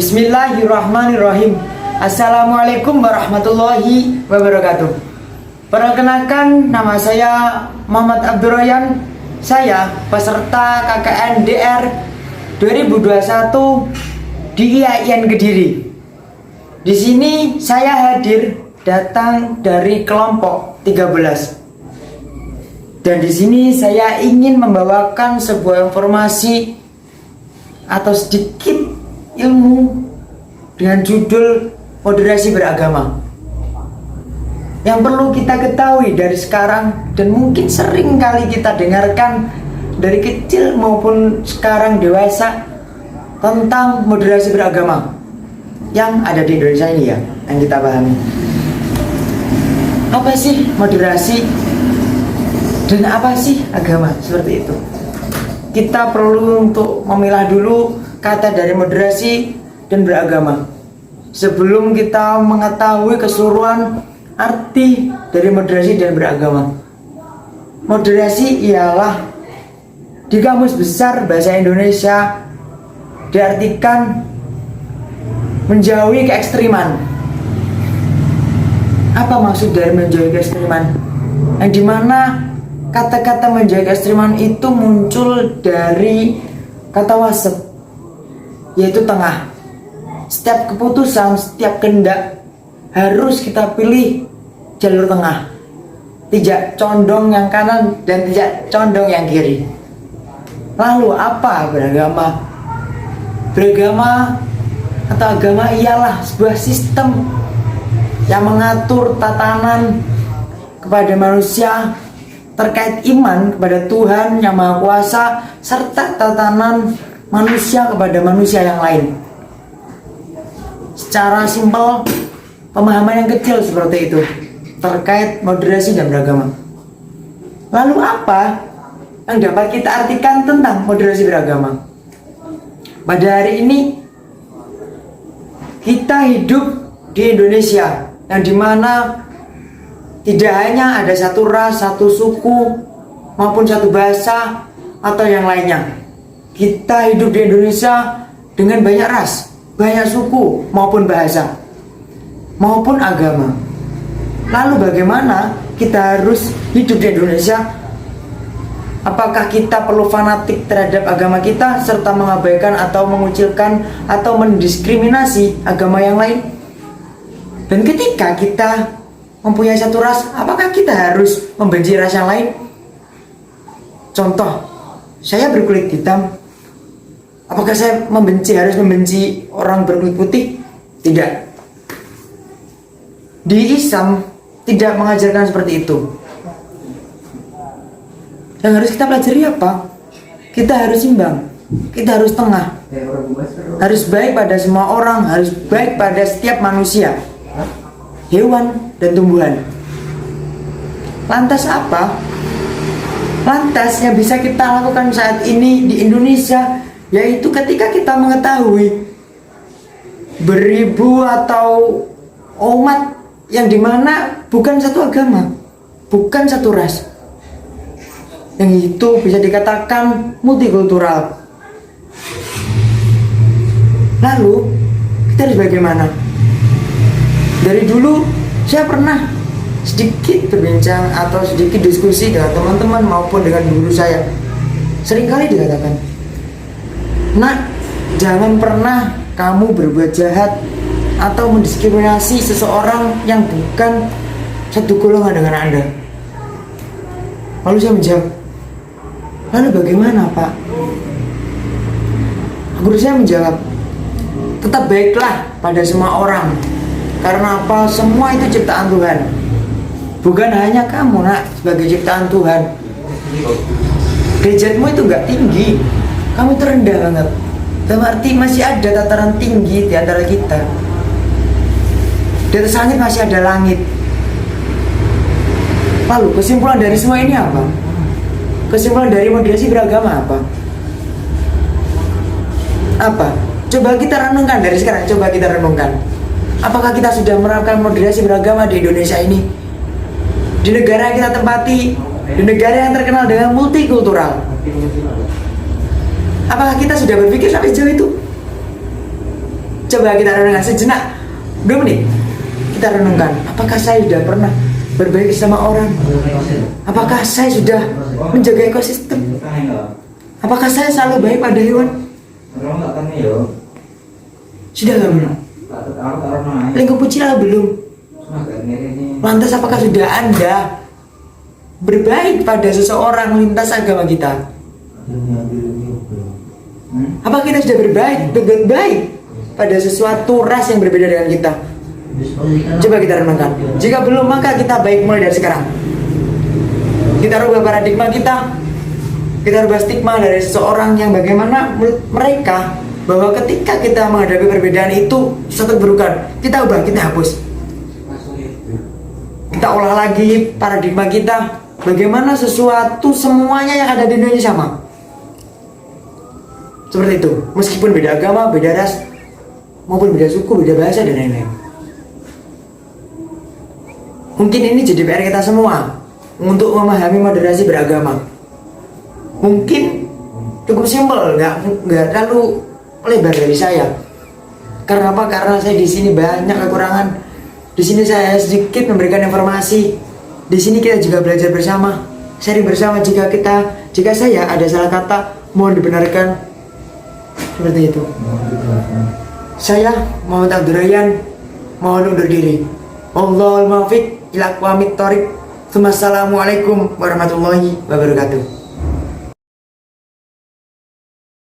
Bismillahirrahmanirrahim. Assalamualaikum warahmatullahi wabarakatuh. Perkenalkan, nama saya Muhammad Abdurrahman. Saya peserta KKN DR 2021 di IAIN Kediri. Di sini saya hadir datang dari kelompok 13. Dan di sini saya ingin membawakan sebuah informasi atau sedikit ilmu dengan judul moderasi beragama yang perlu kita ketahui dari sekarang dan mungkin sering kali kita dengarkan dari kecil maupun sekarang dewasa tentang moderasi beragama yang ada di Indonesia ini ya, yang kita pahami. Apa sih moderasi dan apa sih agama? Seperti itu. Kita perlu untuk memilah dulu kata dari moderasi dan beragama sebelum kita mengetahui keseluruhan arti dari moderasi dan beragama. Moderasi ialah di Kamus Besar Bahasa Indonesia diartikan menjauhi keekstriman. Apa maksud dari menjauhi keekstriman? Yang dimana kata-kata menjauhi keekstriman itu muncul dari kata wasat, yaitu tengah. Setiap keputusan, setiap kehendak harus kita pilih jalur tengah, tidak condong yang kanan dan tidak condong yang kiri. Lalu apa beragama? Beragama atau agama ialah sebuah sistem yang mengatur tatanan kepada manusia terkait iman kepada Tuhan yang Maha Kuasa serta tatanan manusia kepada manusia yang lain. Secara simpel, pemahaman yang kecil seperti itu terkait moderasi dan beragama. Lalu apa yang dapat kita artikan tentang moderasi beragama? Pada hari ini kita hidup di Indonesia yang dimana tidak hanya ada satu ras, satu suku maupun satu bahasa atau yang lainnya. Kita hidup di Indonesia dengan banyak ras, banyak suku maupun bahasa maupun agama. Lalu bagaimana kita harus hidup di Indonesia? Apakah kita perlu fanatik terhadap agama kita serta mengabaikan atau mengucilkan atau mendiskriminasi agama yang lain? Dan ketika kita mempunyai satu ras, apakah kita harus membenci ras yang lain? Contoh, saya berkulit hitam, apakah saya harus membenci orang berkulit putih? Tidak. Di Islam tidak mengajarkan seperti itu. Yang harus kita pelajari apa? Kita harus imbang, kita harus tengah, harus baik pada semua orang, harus baik pada setiap manusia, hewan dan tumbuhan. Lantas apa? Lantas yang bisa kita lakukan saat ini di Indonesia, yaitu ketika kita mengetahui beribu atau umat yang dimana bukan satu agama, bukan satu ras, yang itu bisa dikatakan multikultural. Lalu kita harus bagaimana? Dari dulu saya pernah sedikit berbincang atau sedikit diskusi dengan teman-teman maupun dengan guru saya. Seringkali dikatakan, "Nak, jangan pernah kamu berbuat jahat atau mendiskriminasi seseorang yang bukan satu golongan dengan Anda." Lalu saya menjawab, "Lalu bagaimana, Pak?" Guru saya menjawab, "Tetap baiklah pada semua orang. Karena apa? Semua itu ciptaan Tuhan. Bukan hanya kamu, Nak, sebagai ciptaan Tuhan. Derajatmu itu gak tinggi, kamu terendah banget. Dalam arti masih ada tataran tinggi di antara kita. Di atas langit masih ada langit." Lalu kesimpulan dari semua ini apa? Kesimpulan dari moderasi beragama apa? Apa? Coba kita renungkan dari sekarang, coba kita renungkan. Apakah kita sudah menerapkan moderasi beragama di Indonesia ini? Di negara yang kita tempati, di negara yang terkenal dengan multikultural. Apakah kita sudah berpikir sampai sejauh itu? Coba kita renungkan sejenak, 2 menit. Kita renungkan, apakah saya sudah pernah berbaik sama orang? Apakah saya sudah menjaga ekosistem? Apakah saya selalu baik pada hewan? Sudah nggak belum? Lingkup pucila belum? Lantas apakah sudah Anda berbaik pada seseorang lintas agama kita? Apakah kita sudah berbuat baik pada sesuatu ras yang berbeda dengan kita? Coba kita renungkan. Jika belum, maka kita baik mulai dari sekarang. Kita rubah paradigma kita. Kita rubah stigma dari seseorang yang bagaimana menurut mereka bahwa ketika kita menghadapi perbedaan itu satu keburukan. Kita ubah, kita hapus. Kita olah lagi paradigma kita. Bagaimana sesuatu semuanya yang ada di dunia ini sama. Seperti itu. Meskipun beda agama, beda ras, maupun beda suku, beda bahasa, dan lain-lain. Mungkin ini jadi PR kita semua untuk memahami moderasi beragama. Mungkin cukup simpel, nggak terlalu lebar dari saya. Karena apa? Karena saya di sini banyak kekurangan. Di sini saya sedikit memberikan informasi. Di sini kita juga belajar bersama, sharing bersama. Jika saya ada salah kata, mohon dibenarkan. Seperti itu. Saya Muhammad Abdurrahman, mohon undur diri. Wallahul muwaffiq ila aqwamit thoriq. Wassalamualaikum warahmatullahi wabarakatuh.